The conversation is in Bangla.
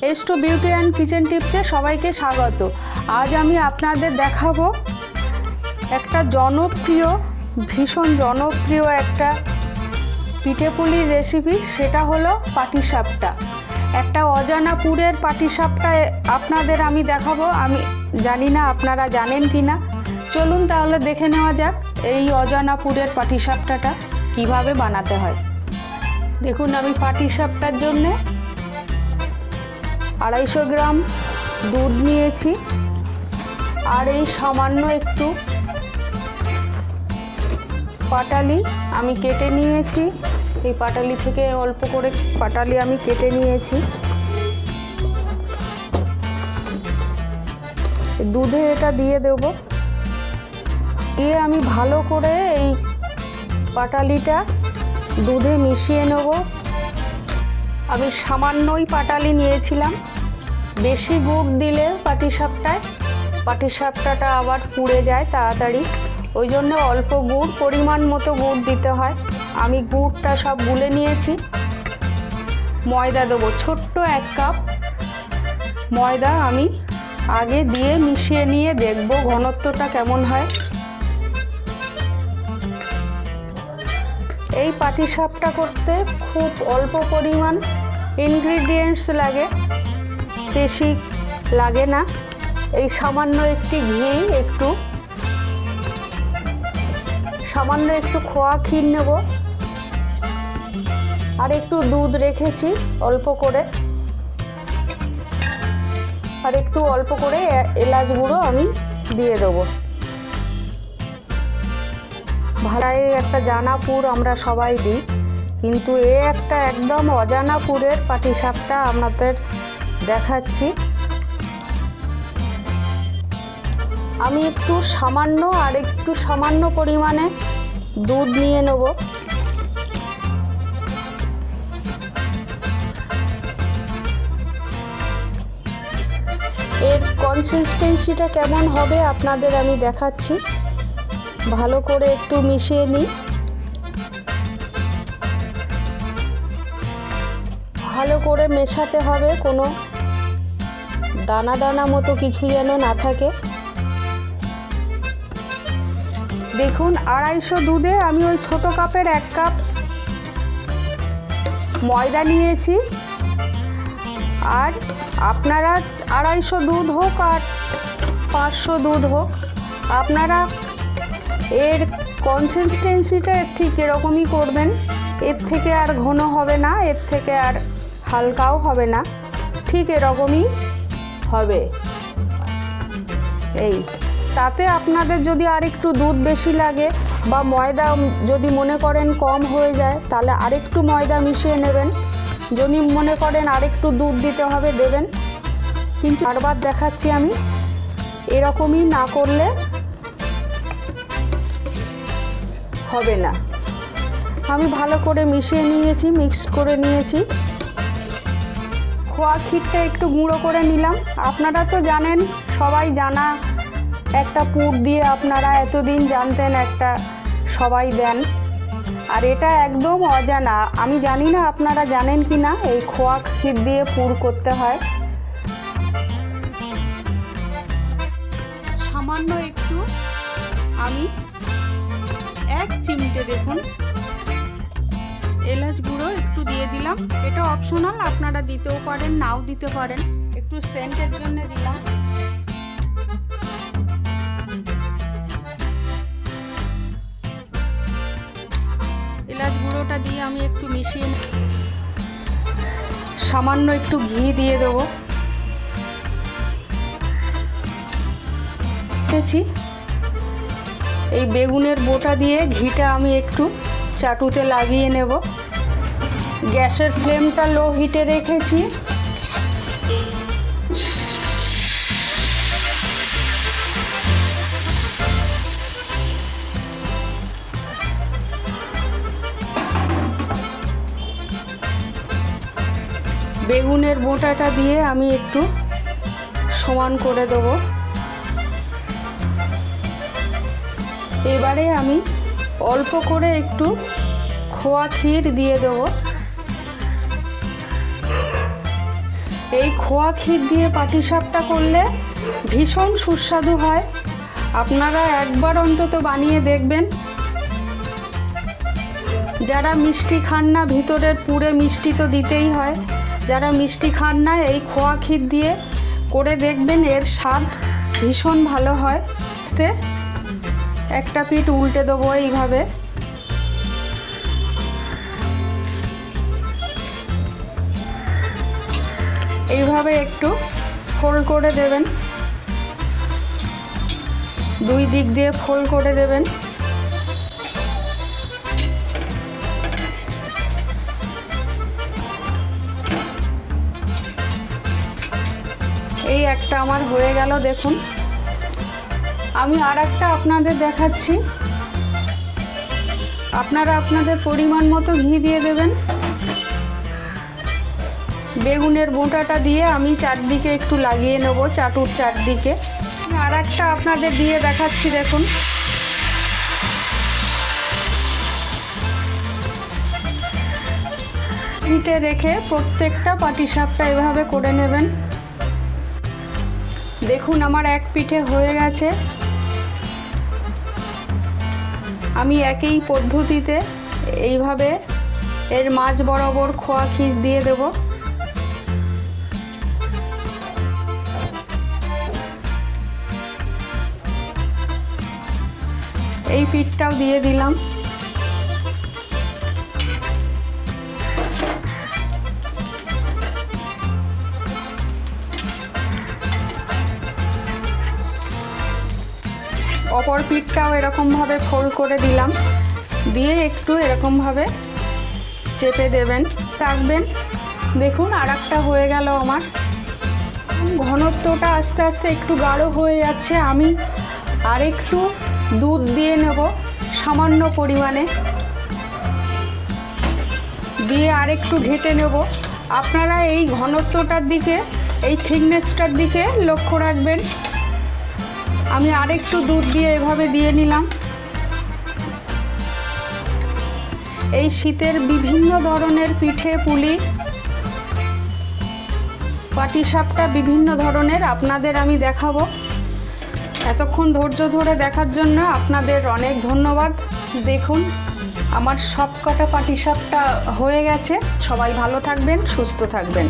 S two beauty and kitchen টিপসে সবাইকে স্বাগত। আজ আমি আপনাদের দেখাবো একটা ভীষণ জনপ্রিয় একটা পিঠেপুলির রেসিপি, সেটা হলো পাটিসাপটা। একটা অজানা পুরের পাটিসাপটা আপনাদের আমি দেখাবো। আমি জানি না আপনারা জানেন কি না। চলুন তাহলে দেখে নেওয়া যাক এই অজানা পুরের পাটিসাপটাটা কিভাবে বানাতে হয়। দেখুন, আমি পাটিসাপটার জন্যে 250 গ্রাম দুধ নিয়েছি, আর এই সামান্য একটু পাটালি আমি কেটে নিয়েছি। এই পাটালি থেকে অল্প করে পাটালি আমি কেটে নিয়েছি। দুধে এটা দিয়ে দেব, দিয়ে আমি ভালো করে এই পাটালিটা দুধে মিশিয়ে নেব। আমি সামান্যই পাটালি নিয়েছিলাম, বেশি গুড় দিলে পাটিসাপটাটা আবার পুড়ে যায় তাড়াতাড়ি, ওই জন্য অল্প গুড়, পরিমাণ মতো গুড় দিতে হয়। আমি গুড়টা সব গুলে নিয়েছি। ময়দা দেবো, ছোট্ট 1 কাপ ময়দা আমি আগে দিয়ে মিশিয়ে নিয়ে দেখব ঘনত্বটা কেমন হয়। এই পাটিসাপটা করতে খুব অল্প পরিমাণ ইনগ্রিডিয়েন্টস লাগে, বেশি লাগে না। এই সামান্য একটু খোয়া ক্ষীর নেব, আর একটু দুধ রেখেছি অল্প করে, আর একটু অল্প করে এলাচ গুঁড়ো আমি দিয়ে দেবো। ভাড়ায় একটা জানা পুর আমরা সবাই দিই, কিন্তু একটা একদম অজানা পুরের পাটিসাপটা আপনাদের দেখাচ্ছি। আমি একটু সামান্য পরিমাণে দুধ নিয়ে নেব। এর কনসিস্টেন্সিটা কেমন হবে আপনাদের আমি দেখাচ্ছি। ভালো করে একটু মিশিয়ে নিই। ভালো করে মেশাতে হবে, কোনো দানা দানা মতো কিছু যেন না থাকে। দেখুন, 250 দুধে আমি ওই ছোট কাপের 1 কাপ ময়দা নিয়েছি। আর আপনারা 250 দুধ হোক আর 500 দুধ হোক, আপনারা এর কনসিস্টেন্সিটা ঠিক এরকমই করবেন। এর থেকে আর ঘন হবে না, এর থেকে আর হালকাও হবে না, ঠিক এরকমই হবে। এই তাতে আপনাদের যদি আর একটু দুধ বেশি লাগে বা ময়দা যদি মনে করেন কম হয়ে যায়, তাহলে আরেকটু ময়দা মিশিয়ে নেবেন। যদি মনে করেন আরেকটু দুধ দিতে হবে, দেবেন। কিন্তু বারবার দেখাচ্ছি আমি, এরকমই না করলে হবে না। আমি ভালো করে মিশিয়ে নিয়েছি, মিক্স করে নিয়েছি। খোয়া ক্ষীরটা একটু গুঁড়ো করে নিলাম। আপনারা তো জানেন, সবাই জানা একটা পুর দিয়ে আপনারা এতদিন জানতেন, একটা সবাই দেন। আর এটা একদম অজানা, আমি জানি না আপনারা জানেন কি না। এই খোয়া ক্ষীর দিয়ে পুর করতে হয়। সামান্য একটু আমি 1 চিমটে দেখুন এলাচ গুঁড়ো একটু দিয়ে দিলাম। এটা অপশনাল, আপনারা দিতেও পারেন, নাও দিতে পারেন। একটু সেন্টের জন্য দিলাম। এলাচ গুঁড়োটা দিয়ে আমি একটু মিশিয়ে সামান্য একটু ঘি দিয়ে দেবো। এই বেগুনের বোটা দিয়ে ঘিটা আমি একটু চাটুতে লাগিয়ে নেব। গ্যাসের ফ্লেমটা লো হিটে রেখেছি। বেগুনের বোঁটাটা দিয়ে আমি একটু সমান করে দেব। এবারে আমি অল্প করে একটু খোয়া ক্ষীর দিয়ে দেব। এই খোয়া ক্ষীর দিয়ে পাটিসাপটা করলে ভীষণ সুস্বাদু হয়। আপনারা একবার অন্তত বানিয়ে দেখবেন। যারা মিষ্টি খান না, ভিতরের পুরে মিষ্টি তো দিতেই হয়, যারা মিষ্টি খান না এই খোয়া ক্ষীর দিয়ে করে দেখবেন, এর স্বাদ ভীষণ ভালো হয়। একটা পিঠ উল্টে দেবো এইভাবে। এইভাবে একটু ফোল্ড করে দেবেন, দুই দিক দিয়ে ফোল্ড করে দেবেন। এই একটা আমার হয়ে গেল, দেখুন। আমি আর একটা আপনাদের দেখাচ্ছি। আপনারা আপনাদের পরিমাণ মতো ঘি দিয়ে দেবেন। বেগুনের বোঁটাটা দিয়ে আমি চারদিকে একটু লাগিয়ে নেব, চাটুর চারদিকে। আর একটা আপনাদের দিয়ে দেখাচ্ছি, দেখুন। পিঠে রেখে প্রত্যেকটা পাটিসাপটা এভাবে করে নেবেন। দেখুন আমার এক পিঠে হয়ে গেছে। আমি একই পদ্ধতিতে এইভাবে এর মাঝ বরাবর খোয়া ক্ষীর দিয়ে দেব। এই পিঠটাও দিয়ে দিলাম। অপর পিঠটাও এরকমভাবে ফোল্ড করে দিলাম, দিয়ে একটু এরকমভাবে চেপে দেবেন, রাখবেন। দেখুন আর একটা হয়ে গেল আমার। ঘনত্বটা আস্তে আস্তে একটু গাঢ় হয়ে যাচ্ছে। আমি আরেকটু দুধ দিয়ে নেব সামান্য পরিমাণে, দিয়ে আরেকটু ঘেঁটে নেব। আপনারা এই ঘনত্বটার দিকে, এই থিকনেসটার দিকে লক্ষ্য রাখবেন। আমি আরেকটু দুধ দিয়ে এভাবে দিয়ে নিলাম। এই শীতের বিভিন্ন ধরনের পিঠে পুলি পাটিসাপটা বিভিন্ন ধরনের আপনাদের আমি দেখাবো। এতক্ষণ ধৈর্য ধরে দেখার জন্য আপনাদের অনেক ধন্যবাদ। দেখুন আমার সব কটা পাটিসাপটা হয়ে গেছে। সবাই ভালো থাকবেন, সুস্থ থাকবেন।